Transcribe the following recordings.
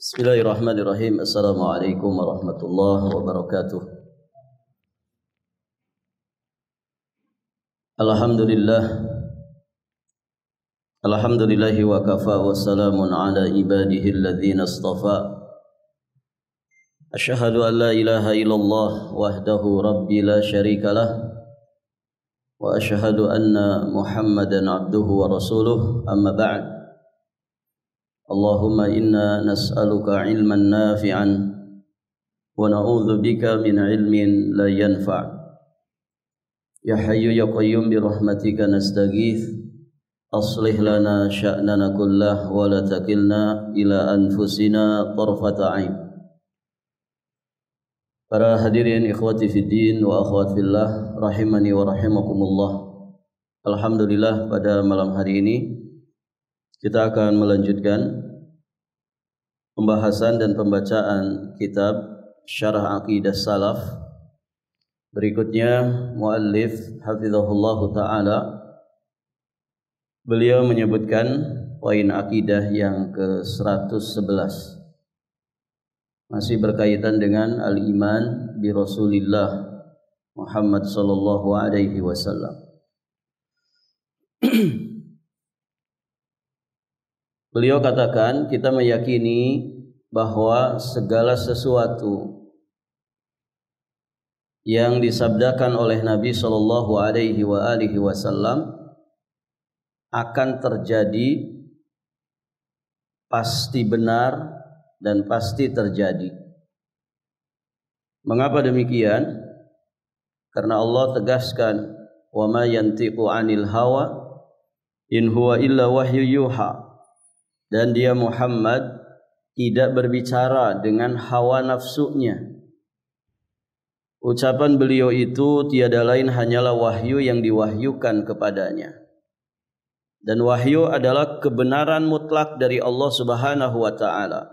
Bismillahirrahmanirrahim. Assalamualaikum warahmatullahi wabarakatuh. Alhamdulillahi wa kafa wa salamun ala ibadihi alladhina istafa. Asyhadu an la ilaha illallah wahdahu rabbi la syarika lah wa asyhadu anna Muhammadan abduhu wa rasuluh. Amma ba'd. Allahumma inna nas'aluka ilman nafi'an wa na'udzu bika min ilmin la yanfa'. Ya hayyu ya qayyum bi rahmatika nastaghits. Aslih lana sya'nana kullah wa la takilna ila anfusina tarfata 'ain. Para hadirin ikhwati fid din wa akhwat fillah rahimani wa rahimakumullah. Alhamdulillah, pada malam hari ini kita akan melanjutkan pembahasan dan pembacaan kitab Syarah Aqidah Salaf. Berikutnya muallif hafizahullahu taala, beliau menyebutkan poin akidah yang ke-111, masih berkaitan dengan al-iman bi Rasulillah Muhammad sallallahu alaihi wasallam. Beliau katakan, kita meyakini bahwa segala sesuatu yang disabdakan oleh Nabi sallallahu alaihi wasallam akan terjadi, pasti benar dan pasti terjadi. Mengapa demikian? Karena Allah tegaskan, wa ma yantiqu 'anil hawa in huwa illa wahyu yuha. Dan dia Muhammad tidak berbicara dengan hawa nafsunya. Ucapan beliau itu tiada lain hanyalah wahyu yang diwahyukan kepadanya. Dan wahyu adalah kebenaran mutlak dari Allah Subhanahu wa taala.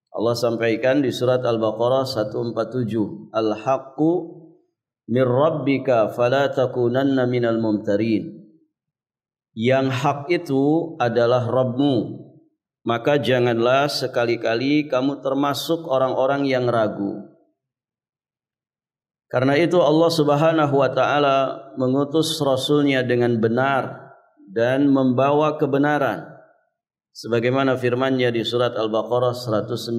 Allah sampaikan di surat Al-Baqarah 147, Al-haqqu mir rabbika fala takunanna minal mumtarin. Yang hak itu adalah Rabbmu, maka janganlah sekali-kali kamu termasuk orang-orang yang ragu. Karena itu Allah Subhanahu wa taala mengutus Rasulnya dengan benar dan membawa kebenaran. Sebagaimana firman-Nya di surat Al-Baqarah 119,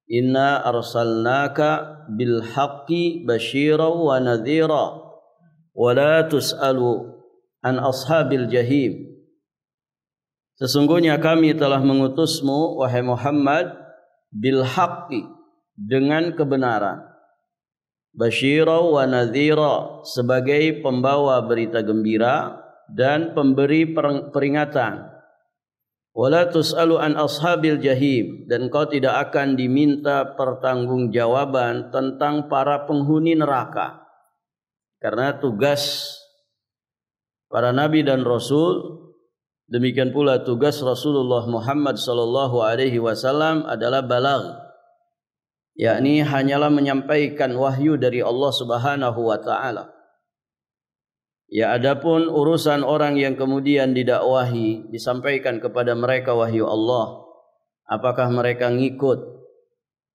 Inna arsalnaka bil haqqi basyiran wa nadhira wa la tus'alu an ashabil jahim. Sesungguhnya kami telah mengutusmu, wahai Muhammad, bil haqqi, dengan kebenaran, basyira wa nadhira, sebagai pembawa berita gembira dan pemberi peringatan. Wala tus'alu an ashabil jahim, dan kau tidak akan diminta pertanggungjawaban tentang para penghuni neraka. Karena tugas para nabi dan rasul, demikian pula tugas Rasulullah Muhammad sallallahu alaihi wasallam adalah balagh, yakni hanyalah menyampaikan wahyu dari Allah Subhanahu wa taala. Ya, adapun urusan orang yang kemudian didakwahi, disampaikan kepada mereka wahyu Allah, apakah mereka ngikut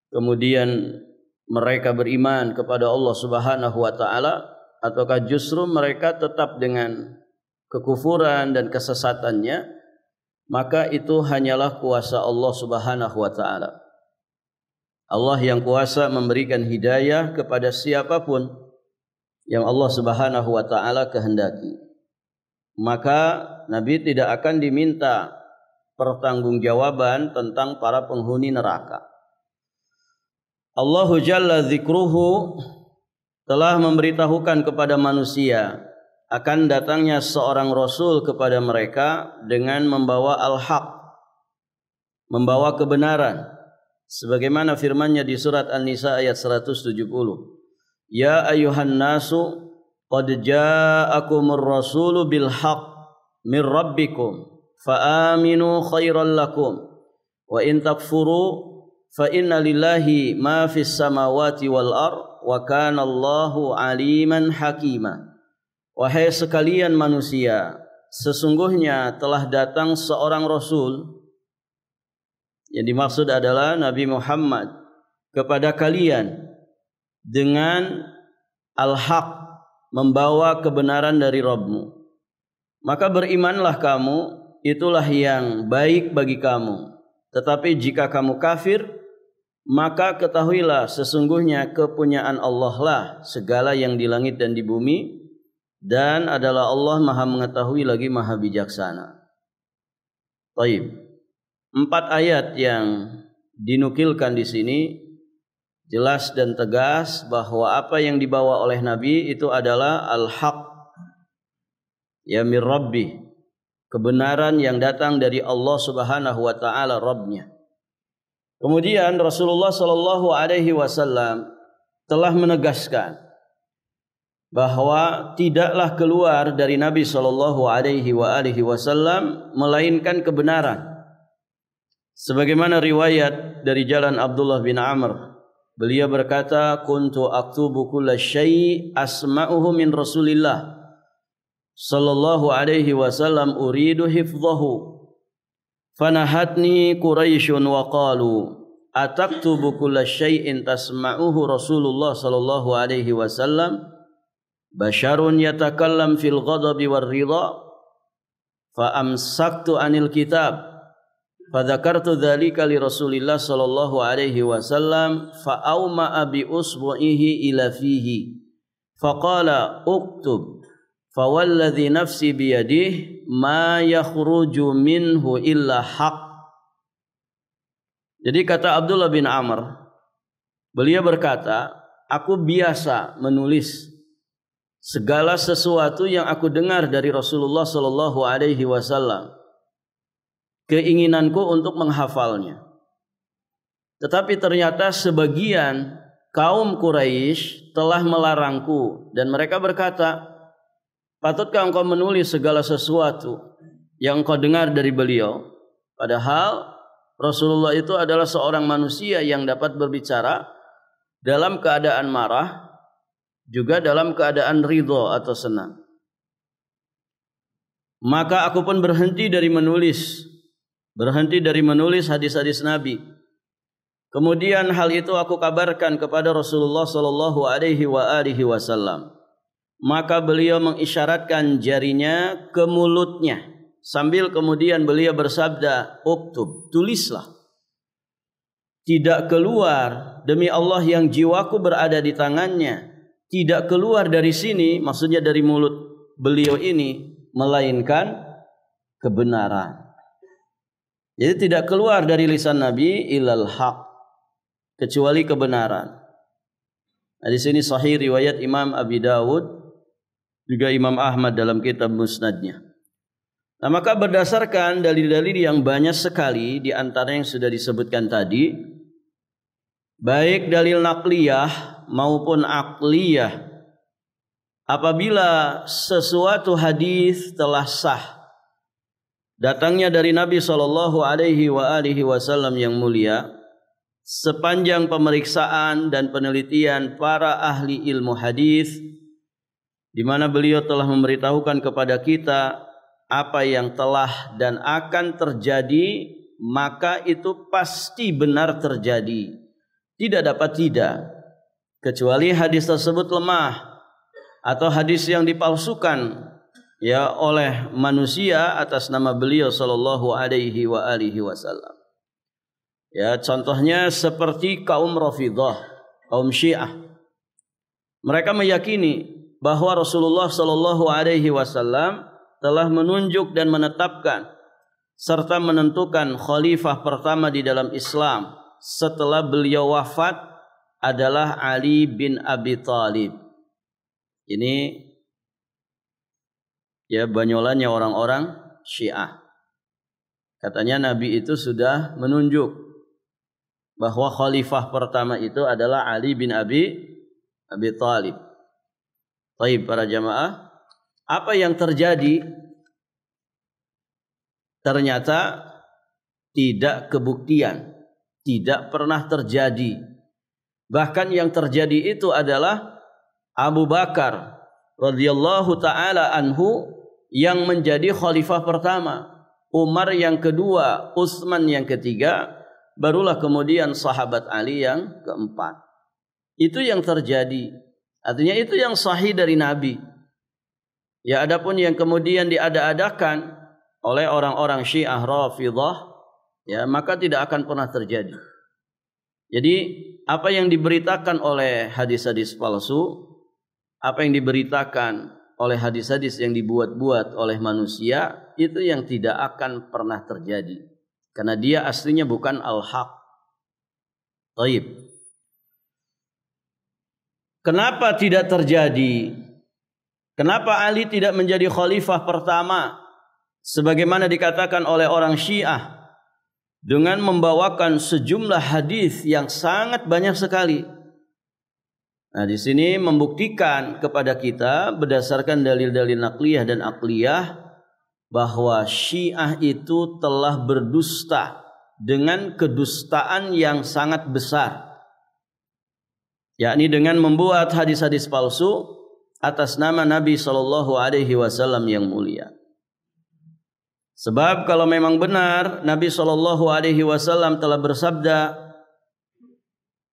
kemudian mereka beriman kepada Allah Subhanahu wa taala, ataukah justru mereka tetap dengan kekufuran dan kesesatannya, maka itu hanyalah kuasa Allah Subhanahu wa taala. Allah yang kuasa memberikan hidayah kepada siapapun yang Allah Subhanahu wa taala kehendaki. Maka Nabi tidak akan diminta pertanggungjawaban tentang para penghuni neraka. Allahu Jalla Dzikruhu telah memberitahukan kepada manusia akan datangnya seorang Rasul kepada mereka dengan membawa al-haq, membawa kebenaran. Sebagaimana firman-Nya di surat An-Nisa ayat 170. Ya ayyuhan nasu qad ja'akumur rasulu bil haqq min rabbikum fa aminu khairan lakum wa in takfuru fa inna lillahi ma fis samawati wal ard wa kana Allahu aliman hakima. Wahai sekalian manusia, sesungguhnya telah datang seorang Rasul Yang dimaksud adalah Nabi Muhammad kepada kalian dengan al-haq, membawa kebenaran dari Rabbmu. Maka berimanlah kamu, itulah yang baik bagi kamu. Tetapi jika kamu kafir, maka ketahuilah sesungguhnya kepunyaan Allah lah segala yang di langit dan di bumi, dan adalah Allah Maha mengetahui lagi Maha bijaksana. Baik. 4 ayat yang dinukilkan di sini jelas dan tegas bahwa apa yang dibawa oleh Nabi itu adalah al-haq, ya min Rabbi, kebenaran yang datang dari Allah Subhanahu wa taala Rabbnya. Kemudian Rasulullah sallallahu alaihi wasallam telah menegaskan bahwa tidaklah keluar dari Nabi sallallahu alaihi wasallam melainkan kebenaran. Sebagaimana riwayat dari jalan Abdullah bin Amr, beliau berkata, "Kuntu aktubu kulla syai' asma'uhu min Rasulillah sallallahu alaihi wasallam uridu hifdhahu fanahatni Quraisyun wa qalu ataktubu kulla syai'in tasma'uhu Rasulullah sallallahu alaihi wasallam basharun yatakallam fil ghadabi war ridha fa amsaktu anil kitab fadzakartu dzalika li Rasulillah sallallahu alaihi wasallam fa auma bi usbu'ihi ila fihi faqala uktub fawalladzi nafsi biyadihi ma yakhruju minhu illa haq." Jadi kata Abdullah bin Amr, beliau berkata, aku biasa menulis segala sesuatu yang aku dengar dari Rasulullah sallallahu alaihi wasallam. Keinginanku untuk menghafalnya. Tetapi ternyata sebagian kaum Quraisy telah melarangku dan mereka berkata, patutkah engkau menulis segala sesuatu yang engkau dengar dari beliau? Padahal Rasulullah itu adalah seorang manusia yang dapat berbicara dalam keadaan marah, juga dalam keadaan ridho atau senang. Maka aku pun berhenti dari menulis hadis-hadis Nabi. Kemudian hal itu aku kabarkan kepada Rasulullah sallallahu alaihi wasallam. Maka beliau mengisyaratkan jarinya ke mulutnya sambil kemudian beliau bersabda, "Uktub, tulislah." Tidak keluar, demi Allah yang jiwaku berada di tangannya, tidak keluar dari sini, maksudnya dari mulut beliau ini, melainkan kebenaran. Jadi tidak keluar dari lisan Nabi ilal haq, kecuali kebenaran. Nah, di sini sahih riwayat Imam Abi Dawud, juga Imam Ahmad dalam kitab Musnadnya. Nah, maka berdasarkan dalil-dalil yang banyak sekali di antara yang sudah disebutkan tadi, baik dalil naqliyah maupun aqliyah, apabila sesuatu hadis telah sah datangnya dari Nabi sallallahu alaihi wasallam yang mulia, sepanjang pemeriksaan dan penelitian para ahli ilmu hadis, di mana beliau telah memberitahukan kepada kita apa yang telah dan akan terjadi, maka itu pasti benar terjadi. Tidak dapat tidak, kecuali hadis tersebut lemah atau hadis yang dipalsukan ya oleh manusia atas nama beliau sallallahu alaihi wasallam. Ya, contohnya seperti kaum Rafidhah, kaum Syiah. Mereka meyakini bahwa Rasulullah sallallahu alaihi wasallam telah menunjuk dan menetapkan serta menentukan khalifah pertama di dalam Islam setelah beliau wafat adalah Ali bin Abi Thalib. Ini ya banyolannya orang-orang Syiah. Katanya Nabi itu sudah menunjuk bahwa khalifah pertama itu adalah Ali bin Abi Thalib. Baik para jamaah, apa yang terjadi? Ternyata tidak kebuktian, tidak pernah terjadi. Bahkan yang terjadi itu adalah Abu Bakar radhiyallahu taala anhu yang menjadi khalifah pertama, Umar yang kedua, Utsman yang ketiga, barulah kemudian sahabat Ali yang keempat. Itu yang terjadi. Artinya itu yang sahih dari Nabi. Ya, adapun yang kemudian diada-adakan oleh orang-orang Syiah Rafidhah, ya, maka tidak akan pernah terjadi. Jadi apa yang diberitakan oleh hadis-hadis palsu, apa yang diberitakan oleh hadis-hadis yang dibuat-buat oleh manusia, itu yang tidak akan pernah terjadi. Karena dia aslinya bukan al-haq. Taib. Kenapa tidak terjadi? Kenapa Ali tidak menjadi khalifah pertama? Sebagaimana dikatakan oleh orang Syiah, dengan membawakan sejumlah hadis yang sangat banyak sekali. Nah, di sini membuktikan kepada kita berdasarkan dalil-dalil nakliyah dan akliyah bahwa Syiah itu telah berdusta dengan kedustaan yang sangat besar, yakni dengan membuat hadis-hadis palsu atas nama Nabi SAW yang mulia. Sebab kalau memang benar Nabi SAW telah bersabda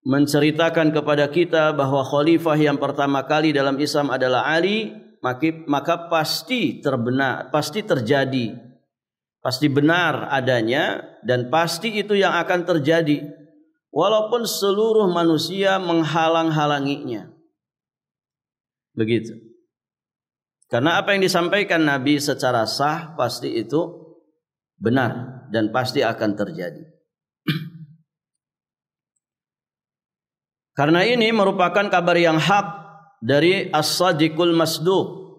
menceritakan kepada kita bahwa khalifah yang pertama kali dalam Islam adalah Ali, maka pasti terjadi, pasti benar adanya, dan pasti itu yang akan terjadi walaupun seluruh manusia menghalang-halanginya. Begitu. Karena apa yang disampaikan Nabi secara sah pasti itu benar dan pasti akan terjadi. Karena ini merupakan kabar yang hak dari As-Sadiqul Masduq,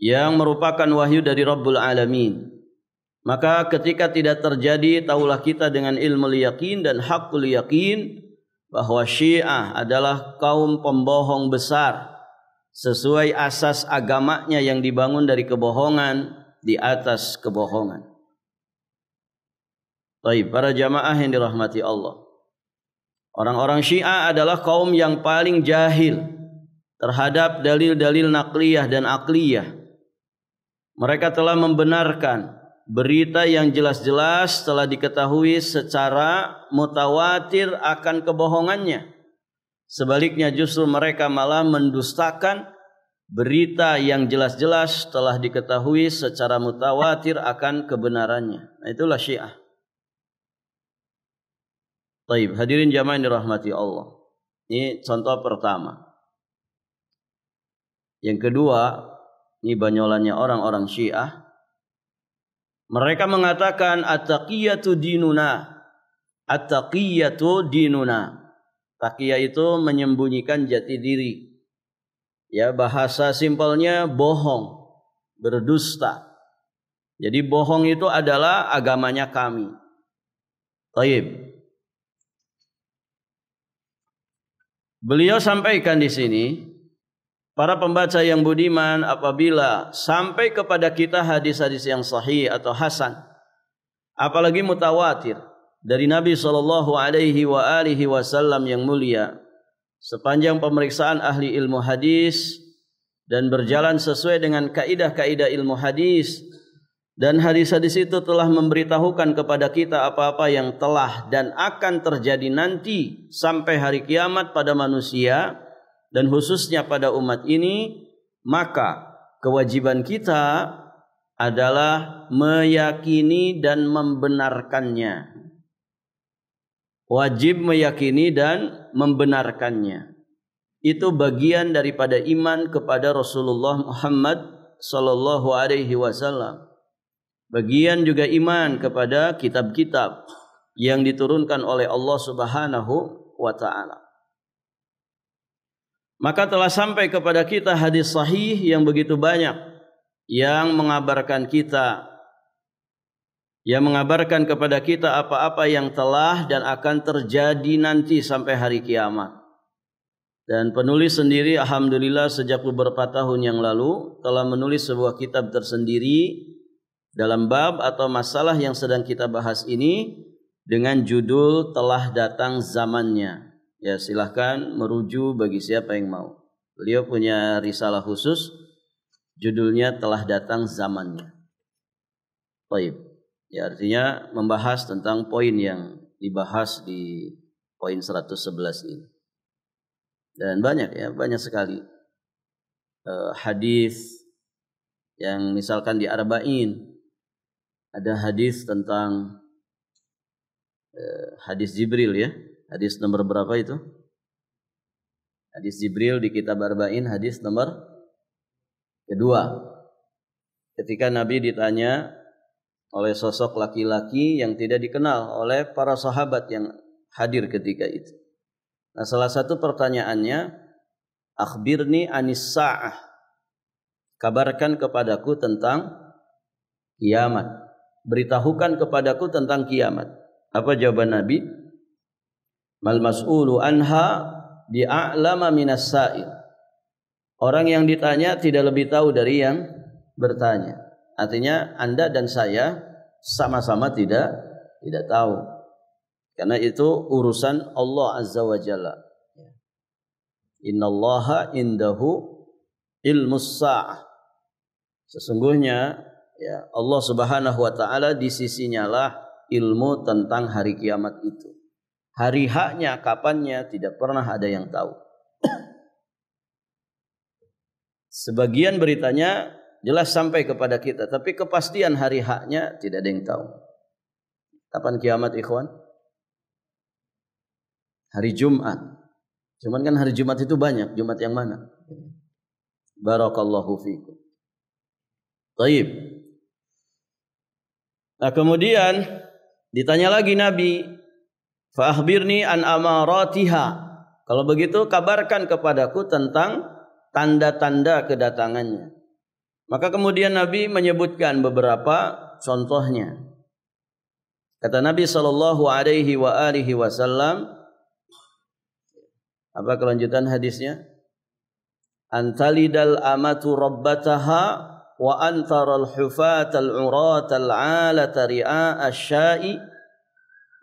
yang merupakan wahyu dari Rabbul Alamin. Maka ketika tidak terjadi, taulah kita dengan ilmu yakin dan hakul yakin bahwa Syiah adalah kaum pembohong besar, sesuai asas agamanya yang dibangun dari kebohongan di atas kebohongan. Baik, para jamaah yang dirahmati Allah, orang-orang Syiah adalah kaum yang paling jahil terhadap dalil-dalil nakliyah dan akliyah. Mereka telah membenarkan berita yang jelas-jelas telah diketahui secara mutawatir akan kebohongannya. Sebaliknya justru mereka malah mendustakan berita yang jelas-jelas telah diketahui secara mutawatir akan kebenarannya. Nah, itulah Syiah. Baik, hadirin jamaah yang dirahmati Allah. Ini contoh pertama. Yang kedua, ini banyolannya orang-orang Syiah. Mereka mengatakan at-taqiyatu dinuna. At-taqiyatu dinuna. Taqiyah itu menyembunyikan jati diri. Ya, bahasa simpelnya bohong, berdusta. Jadi bohong itu adalah agamanya kami. Taib. Beliau sampaikan di sini, para pembaca yang budiman, apabila sampai kepada kita hadis-hadis yang sahih atau hasan, apalagi mutawatir dari Nabi SAW yang mulia, sepanjang pemeriksaan ahli ilmu hadis dan berjalan sesuai dengan kaidah-kaidah ilmu hadis, dan hadis-hadis itu telah memberitahukan kepada kita apa-apa yang telah dan akan terjadi nanti sampai hari kiamat pada manusia dan khususnya pada umat ini, maka kewajiban kita adalah meyakini dan membenarkannya. Wajib meyakini dan membenarkannya. Itu bagian daripada iman kepada Rasulullah Muhammad sallallahu alaihi wasallam. Bagian juga iman kepada kitab-kitab yang diturunkan oleh Allah Subhanahu wa taala. Maka telah sampai kepada kita hadis sahih yang begitu banyak yang mengabarkan kepada kita apa-apa yang telah dan akan terjadi nanti sampai hari kiamat. Dan penulis sendiri alhamdulillah sejak beberapa tahun yang lalu telah menulis sebuah kitab tersendiri dalam bab atau masalah yang sedang kita bahas ini dengan judul Telah Datang Zamannya. Ya, silahkan merujuk bagi siapa yang mau. Beliau punya risalah khusus judulnya Telah Datang Zamannya. Baik. Ya, artinya membahas tentang poin yang dibahas di poin 111 ini. Dan banyak sekali hadis yang misalkan di Arba'in ada hadis tentang hadis Jibril ya. Hadis nomor berapa itu? Hadis Jibril di kitab Arba'in hadis nomor kedua. Ketika Nabi ditanya oleh sosok laki-laki yang tidak dikenal oleh para sahabat yang hadir ketika itu. Nah, salah satu pertanyaannya, akhbirni anis sa'ah. Kabarkan kepadaku tentang kiamat. Beritahukan kepadaku tentang kiamat. Apa jawaban Nabi? Mal mas'ulu anha bi'a'lama minas sa'il. Orang yang ditanya tidak lebih tahu dari yang bertanya. Artinya Anda dan saya sama-sama tidak tahu. Karena itu urusan Allah Azza wa Jalla. Innallaha indahu ilmus sa'ah. Sesungguhnya ya Allah Subhanahu wa taala di sisinya lah ilmu tentang hari kiamat itu. Hari haknya, kapannya tidak pernah ada yang tahu. Sebagian beritanya jelas sampai kepada kita, tapi kepastian hari haknya tidak ada yang tahu. Kapan kiamat, ikhwan? Hari Jumat. Cuman kan hari Jumat itu banyak. Jumat yang mana? Barakallahu fikum. Baik. Nah, kemudian ditanya lagi Nabi, fa akhbirni an amaratiha. Kalau begitu kabarkan kepadaku tentang tanda-tanda kedatangannya. Maka kemudian Nabi menyebutkan beberapa contohnya. Kata Nabi sallallahu alaihi wasallam, apa kelanjutan hadisnya? Antalidal amatu rabbataha wa antaral hufatal uratal alata ri'a asya'i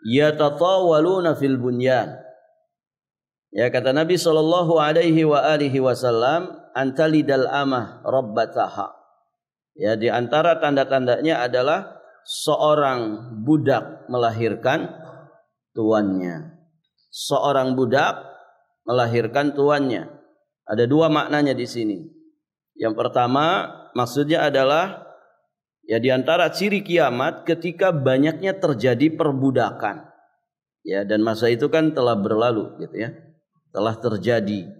yatatawaluna fil bunyan. Ya, kata Nabi sallallahu alaihi wasallam, antalidal amah rabbataha. Ya, di antara tanda-tandanya adalah seorang budak melahirkan tuannya. Seorang budak melahirkan tuannya. Ada dua maknanya di sini. Yang pertama, maksudnya adalah ya di antara ciri kiamat ketika banyaknya terjadi perbudakan. Ya, dan masa itu kan telah berlalu gitu ya. Telah terjadi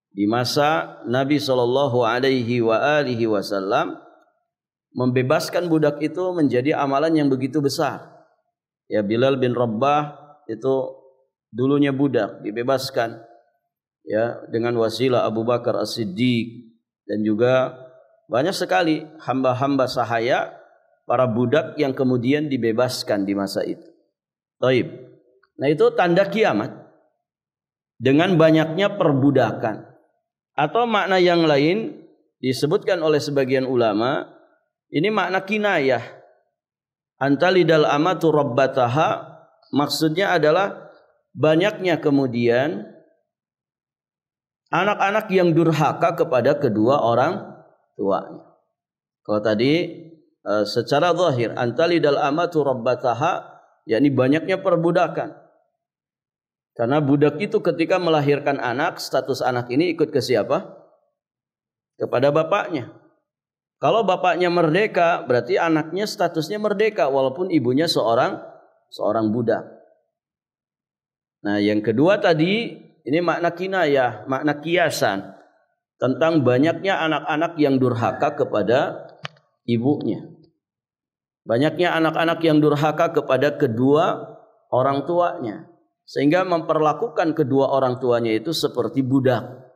di masa Nabi sallallahu alaihi wasallam membebaskan budak itu menjadi amalan yang begitu besar. Ya, Bilal bin Rabah itu dulunya budak dibebaskan ya dengan wasilah Abu Bakar As-Siddiq, dan juga banyak sekali hamba-hamba sahaya para budak yang kemudian dibebaskan di masa itu. Taib. Nah, itu tanda kiamat dengan banyaknya perbudakan. Atau makna yang lain disebutkan oleh sebagian ulama, ini makna kinayah. Antalidal amatu rabbataha, maksudnya adalah banyaknya kemudian anak-anak yang durhaka kepada kedua orang tuanya. Kalau tadi secara zahir antalidal amatu rabbataha, yakni banyaknya perbudakan. Karena budak itu ketika melahirkan anak, status anak ini ikut ke siapa? Kepada bapaknya. Kalau bapaknya merdeka, berarti anaknya statusnya merdeka walaupun ibunya seorang budak. Nah, yang kedua tadi ini makna kinayah, makna kiasan tentang banyaknya anak-anak yang durhaka kepada ibunya. Banyaknya anak-anak yang durhaka kepada kedua orang tuanya, sehingga memperlakukan kedua orang tuanya itu seperti budak.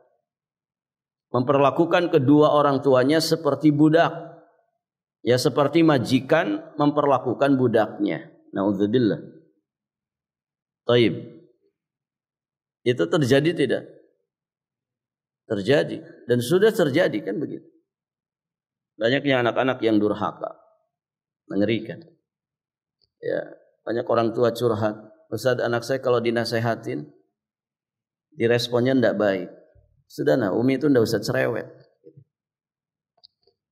Memperlakukan kedua orang tuanya seperti budak. Ya, seperti majikan memperlakukan budaknya. Na'udzubillah. Taib. Itu terjadi tidak? Terjadi. Dan sudah terjadi kan begitu. Banyaknya anak-anak yang durhaka. Mengerikan. Ya, banyak orang tua curhat. Ustaz, anak saya kalau dinasehatin, diresponnya tidak baik. Sudah nah, Umi itu tidak usah cerewet.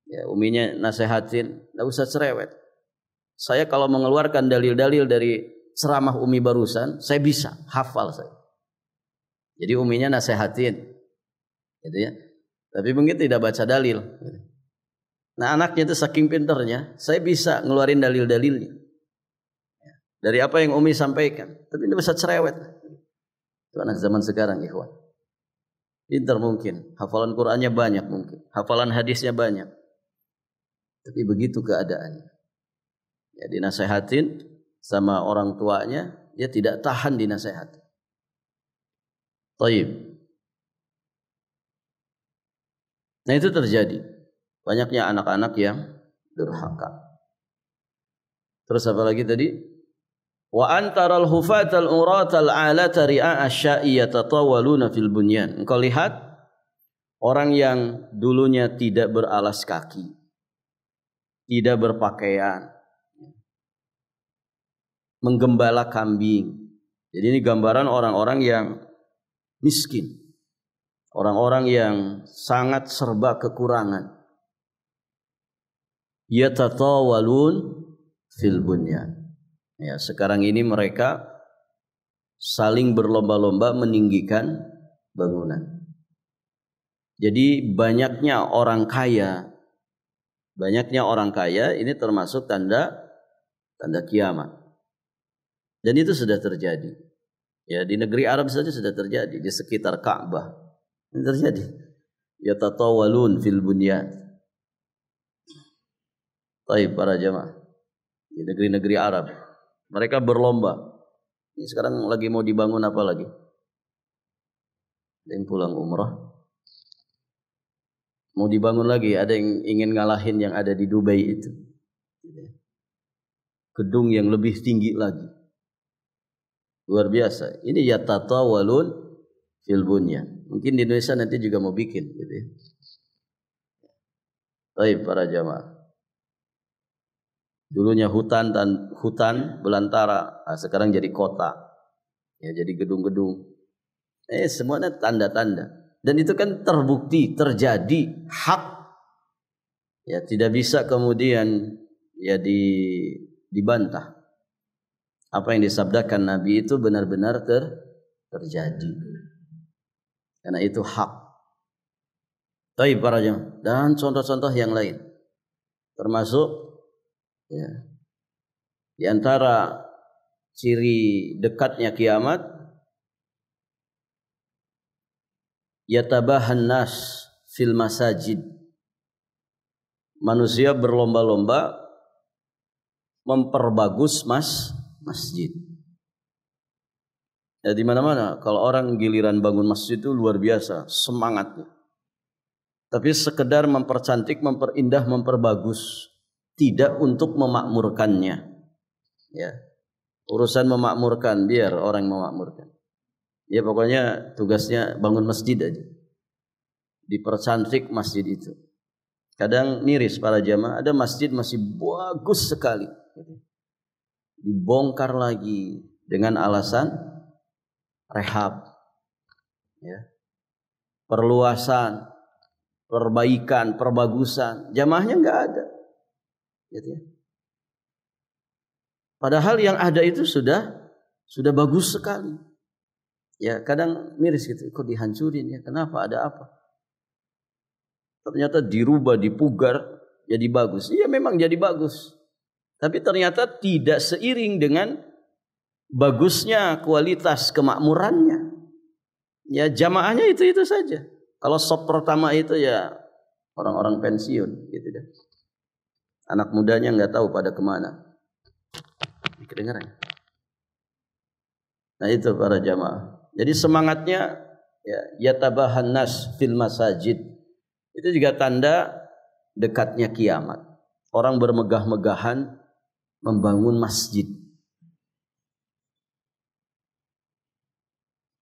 Ya, Uminya nasehatin, tidak usah cerewet. Saya kalau mengeluarkan dalil-dalil dari ceramah Umi barusan, saya bisa hafal saya. Jadi uminya nasehatin, gitu ya. Tapi mungkin tidak baca dalil. Nah anaknya itu saking pinternya, saya bisa ngeluarin dalil-dalilnya dari apa yang umi sampaikan. Tapi ini bisa cerewet. Itu anak zaman sekarang, ikhwan. Pinter mungkin, hafalan Qur'annya banyak mungkin, hafalan hadisnya banyak. Tapi begitu keadaannya. Ya dinasehatin sama orang tuanya, dia tidak tahan dinasehatin. Taib. Nah itu terjadi. Banyaknya anak-anak yang durhaka. Terus apa lagi tadi? Wa antaral hufatal uratal alata ri'a asya'i yatatawaluna fil bunyan. Engkau lihat orang yang dulunya tidak beralas kaki, tidak berpakaian, menggembala kambing. Jadi ini gambaran orang-orang yang miskin. Orang-orang yang sangat serba kekurangan. Yatatawalun fil bunyan. Ya, sekarang ini mereka saling berlomba-lomba meninggikan bangunan. Jadi banyaknya orang kaya ini termasuk tanda kiamat. Dan itu sudah terjadi. Ya, di negeri Arab saja sudah terjadi, di sekitar Ka'bah. Ini terjadi. Yatatawalun fil bunyan. Baik para jamaah di negeri-negeri Arab, mereka berlomba. Ini sekarang lagi mau dibangun apa lagi? Ada yang pulang umrah, mau dibangun lagi. Ada yang ingin ngalahin yang ada di Dubai itu, gedung yang lebih tinggi lagi, luar biasa. Ini yatatawalun fil bunyan. Mungkin di Indonesia nanti juga mau bikin, gitu ya. Baik para jamaah. Dulunya hutan belantara, nah sekarang jadi kota, ya jadi gedung-gedung. Semuanya tanda-tanda. Dan itu kan terbukti terjadi hak. Ya tidak bisa kemudian ya dibantah. Apa yang disabdakan Nabi itu benar-benar terjadi. Karena itu hak. Baik para jemaah, dan contoh-contoh yang lain. Termasuk ya, di antara ciri dekatnya kiamat, yatabahan nas fil masajid. Manusia berlomba-lomba memperbagus masjid. Ya di mana-mana kalau orang giliran bangun masjid itu luar biasa semangatnya. Tapi sekedar mempercantik, memperindah, memperbagus. Tidak untuk memakmurkannya. Ya. Urusan memakmurkan, biar orang memakmurkan. Ya pokoknya tugasnya bangun masjid aja. Dipercantik masjid itu. Kadang miris para jamaah, ada masjid masih bagus sekali. Dibongkar lagi dengan alasan rehab. Ya. Perluasan, perbaikan, perbagusan. Jamaahnya enggak ada. Gitu ya. Padahal yang ada itu sudah bagus sekali. Ya kadang miris gitu, kok dihancurin ya? Kenapa? Ada apa? Ternyata dirubah, dipugar, jadi bagus. Iya memang jadi bagus. Tapi ternyata tidak seiring dengan bagusnya kualitas kemakmurannya. Ya jamaahnya itu saja. Kalau sop pertama itu ya orang-orang pensiun, gitu kan. Anak mudanya nggak tahu pada kemana. Kedengaran? Nah itu para jamaah. Jadi semangatnya ya yatabahan nas fil masajid. Itu juga tanda dekatnya kiamat. Orang bermegah-megahan membangun masjid.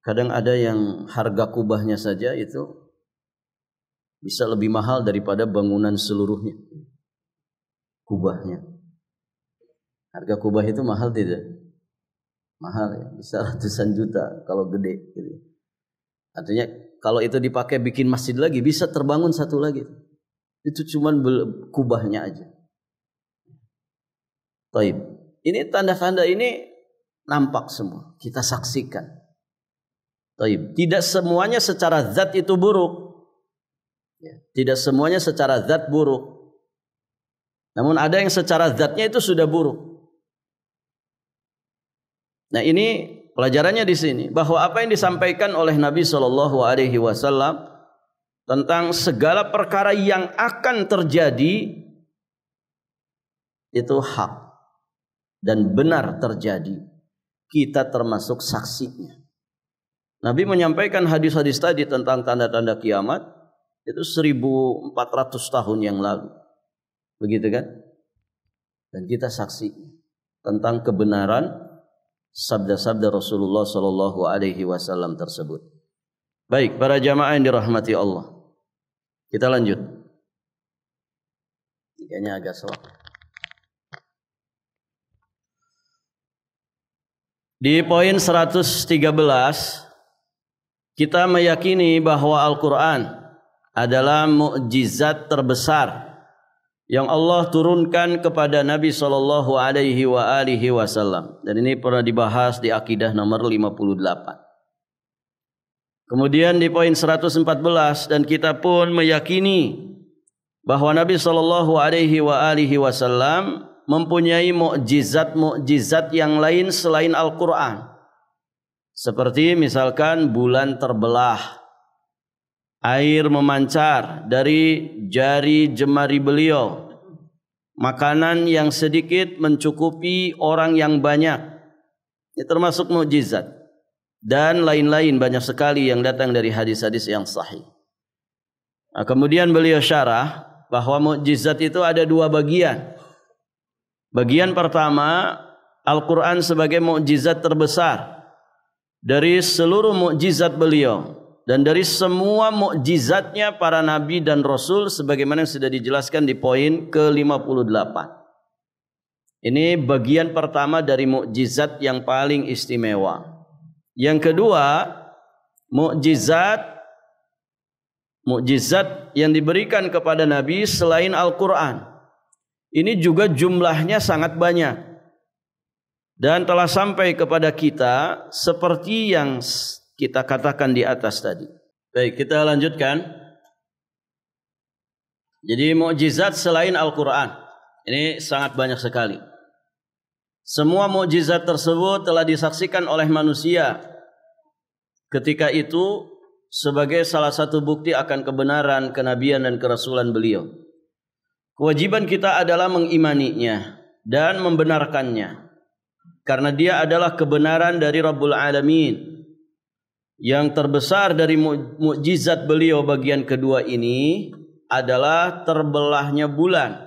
Kadang ada yang harga kubahnya saja itu bisa lebih mahal daripada bangunan seluruhnya. Kubahnya. Harga kubah itu mahal tidak? Mahal ya, bisa ratusan juta kalau gede gitu. Artinya kalau itu dipakai bikin masjid lagi bisa terbangun satu lagi. Itu cuman kubahnya aja. Taib. Ini tanda-tanda ini nampak semua, kita saksikan. Tidak semuanya secara zat itu buruk. Tidak semuanya secara zat buruk. Namun ada yang secara zatnya itu sudah buruk. Nah, ini pelajarannya di sini, bahwa apa yang disampaikan oleh Nabi SAW tentang segala perkara yang akan terjadi itu hak dan benar terjadi. Kita termasuk saksinya. Nabi menyampaikan hadis-hadis tadi tentang tanda-tanda kiamat itu 1400 tahun yang lalu. Begitu kan? Dan kita saksinya tentang kebenaran sabda-sabda Rasulullah SAW tersebut. Baik, para jamaah yang dirahmati Allah, kita lanjut. Kayaknya agak soal. Di poin 113 kita meyakini bahwa Al-Quran adalah mukjizat terbesar yang Allah turunkan kepada Nabi SAW. Dan ini pernah dibahas di akidah nomor 58. Kemudian di poin 114, dan kita pun meyakini bahwa Nabi SAW mempunyai mukjizat-mukjizat yang lain selain Al-Quran. Seperti misalkan bulan terbelah, air memancar dari jari jemari beliau, makanan yang sedikit mencukupi orang yang banyak. Ini termasuk mukjizat. Dan lain-lain banyak sekali yang datang dari hadis-hadis yang sahih. Nah, kemudian beliau syarah bahwa mukjizat itu ada dua bagian. Bagian pertama, Al-Quran sebagai mukjizat terbesar dari seluruh mukjizat beliau dan dari semua mukjizatnya para nabi dan rasul sebagaimana yang sudah dijelaskan di poin ke-58. Ini bagian pertama dari mukjizat yang paling istimewa. Yang kedua, mukjizat yang diberikan kepada nabi selain Al-Quran. Ini juga jumlahnya sangat banyak dan telah sampai kepada kita seperti yang kita katakan di atas tadi. Baik, kita lanjutkan. Jadi mukjizat selain Al-Quran ini sangat banyak sekali. Semua mukjizat tersebut telah disaksikan oleh manusia ketika itu sebagai salah satu bukti akan kebenaran kenabian dan kerasulan beliau. Kewajiban kita adalah mengimaninya dan membenarkannya, karena dia adalah kebenaran dari Rabbul Alamin. Yang terbesar dari mukjizat beliau bagian kedua ini adalah terbelahnya bulan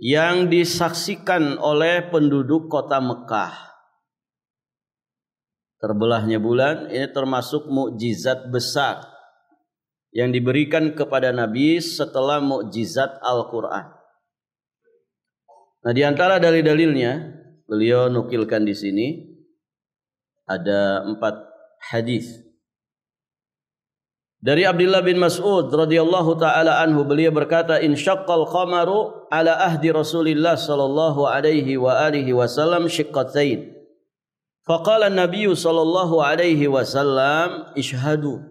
yang disaksikan oleh penduduk kota Mekah. Terbelahnya bulan ini termasuk mukjizat besar yang diberikan kepada Nabi setelah mukjizat Al-Quran. Nah, di antara dalil-dalilnya beliau nukilkan di sini ada 4 hadis. Dari Abdullah bin Mas'ud radhiyallahu taala anhu, beliau berkata, "Insyaqqal qamaru ala ahdi Rasulillah sallallahu alaihi wa alihi wasallam shiqqatain. Faqala an-nabiy sallallahu alaihi wasallam, ishhadu."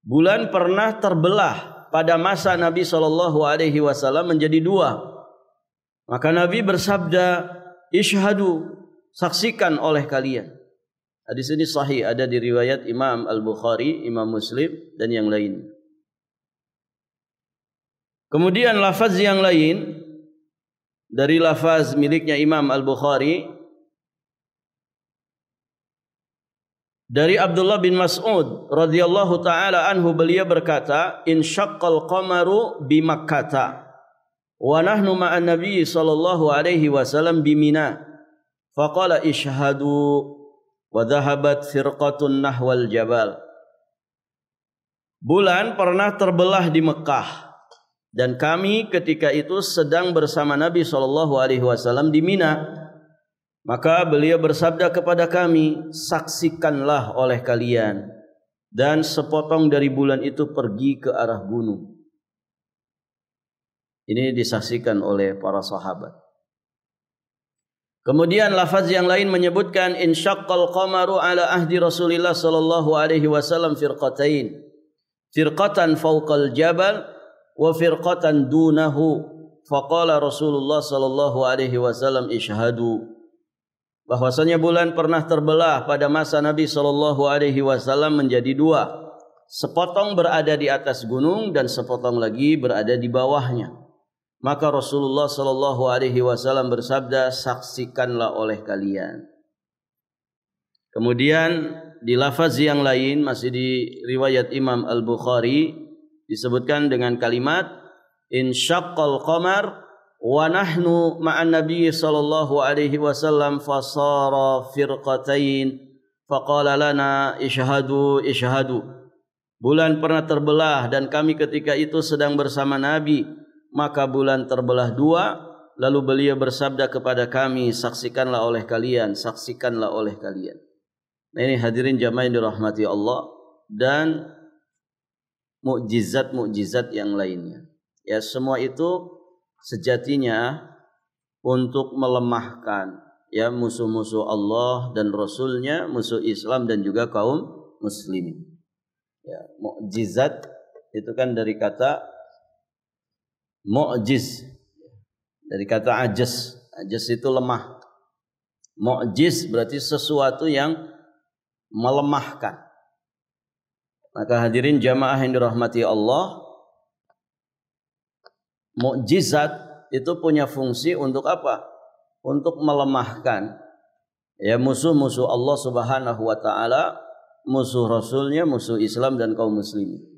Bulan pernah terbelah pada masa Nabi SAW menjadi 2. Maka Nabi bersabda, "Ishhadu, saksikan oleh kalian." Hadis ini sahih, ada di riwayat Imam Al-Bukhari, Imam Muslim dan yang lain. Kemudian lafaz yang lain dari lafaz miliknya Imam Al-Bukhari dari Abdullah bin Mas'ud radhiyallahu taala anhu, beliau berkata, "Insyaqqal qamaru bi Makkah wa nahnu ma'an nabiy sallallahu alaihi wasallam bi Mina. Faqala ishhadu wa dhahabat firqatun nahwal jabal." Bulan pernah terbelah di Mekah dan kami ketika itu sedang bersama Nabi sallallahu alaihi wasallam di Mina. Maka beliau bersabda kepada kami, "Saksikanlah oleh kalian." Dan sepotong dari bulan itu pergi ke arah gunung. Ini disaksikan oleh para sahabat. Kemudian lafaz yang lain menyebutkan insyaqqal qamaru ala ahdi Rasulillah sallallahu alaihi wasallam firqatain. Firqatan fawqal jabal wa firqatan dunahu. Faqala Rasulullah sallallahu alaihi wasallam ishhadu. Bahwasanya bulan pernah terbelah pada masa Nabi sallallahu alaihi wasallam menjadi dua. Sepotong berada di atas gunung dan sepotong lagi berada di bawahnya. Maka Rasulullah sallallahu alaihi wasallam bersabda, saksikanlah oleh kalian. Kemudian di lafaz yang lain masih di riwayat Imam Al-Bukhari disebutkan dengan kalimat insyaqqal qamar wa nahnu ma'an nabiy sallallahu alaihi wasallam fasara firqatain faqala lana ishhadu ishhadu. Bulan pernah terbelah dan kami ketika itu sedang bersama Nabi. Maka bulan terbelah dua, lalu beliau bersabda kepada kami, saksikanlah oleh kalian, saksikanlah oleh kalian. Nah ini hadirin jamaah yang dirahmati Allah dan mukjizat-mukjizat yang lainnya. Ya semua itu sejatinya untuk melemahkan ya musuh-musuh Allah dan Rasulnya, musuh Islam dan juga kaum muslimin. Ya, mukjizat itu kan dari kata mu'jiz, dari kata ajas. Ajas itu lemah. Mu'jiz berarti sesuatu yang melemahkan. Maka hadirin jamaah yang dirahmati Allah, mukjizat itu punya fungsi untuk apa? Untuk melemahkan ya musuh-musuh Allah Subhanahu wa taala, musuh Rasulnya, musuh Islam dan kaum muslimin.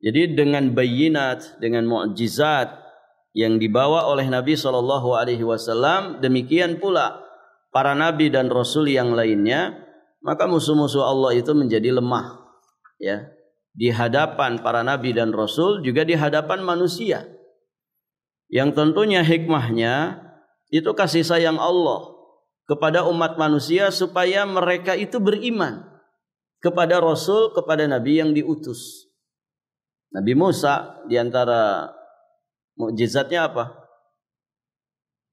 Jadi dengan bayinat, dengan mukjizat yang dibawa oleh Nabi sallallahu alaihi wasallam, demikian pula para nabi dan rasul yang lainnya, maka musuh-musuh Allah itu menjadi lemah ya di hadapan para nabi dan rasul, juga di hadapan manusia. Yang tentunya hikmahnya itu kasih sayang Allah kepada umat manusia supaya mereka itu beriman kepada rasul, kepada nabi yang diutus. Nabi Musa diantara mukjizatnya apa?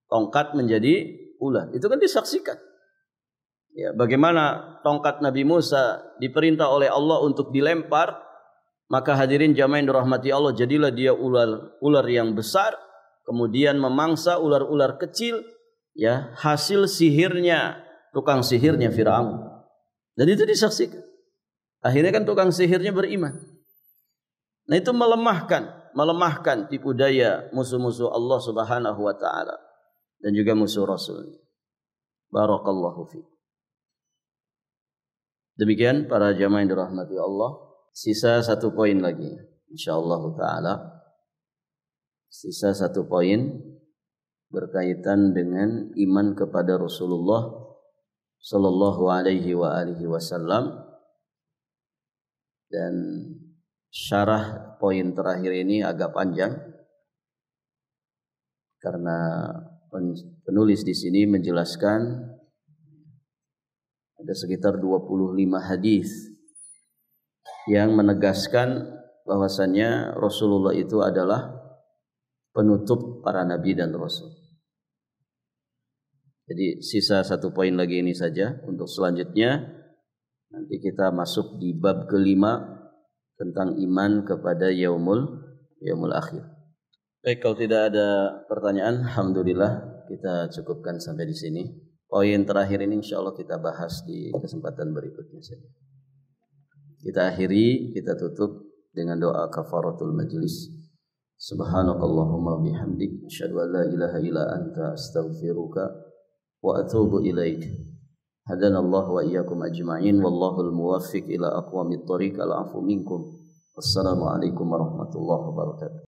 Tongkat menjadi ular. Itu kan disaksikan. Ya, bagaimana tongkat Nabi Musa diperintah oleh Allah untuk dilempar, maka hadirin jamaah yang dirahmati Allah, jadilah dia ular yang besar, kemudian memangsa ular-ular kecil, ya hasil sihirnya tukang sihirnya Firaun. Dan itu disaksikan. Akhirnya kan tukang sihirnya beriman. Nah itu melemahkan tipu daya musuh-musuh Allah Subhanahu wa taala dan juga musuh Rasulnya. Barakallahu fiik. Demikian para jamaah yang dirahmati Allah, sisa satu poin lagi insyaallah taala. Sisa satu poin berkaitan dengan iman kepada Rasulullah sallallahu alaihi wa alihi wasallam, dan syarah poin terakhir ini agak panjang karena penulis di sini menjelaskan ada sekitar 25 hadis yang menegaskan bahwasannya Rasulullah itu adalah penutup para nabi dan rasul. Jadi sisa satu poin lagi ini saja. Untuk selanjutnya nanti kita masuk di bab kelima tentang iman kepada yaumul akhir. Baik, kalau tidak ada pertanyaan, alhamdulillah kita cukupkan sampai di sini. Poin terakhir ini insyaallah kita bahas di kesempatan berikutnya saja. Kita akhiri, kita tutup dengan doa kafaratul majlis. Subhanakallahumma bihamdik, asyhadu an la ilaha illa anta, astaghfiruka wa atubu ilaik. Hadanallahu wa iyyakum ajma'in, wallahul muwaffiq ila aqwamit thoriq, al-'afwu minkum. Wassalamualaikum warahmatullahi wabarakatuh.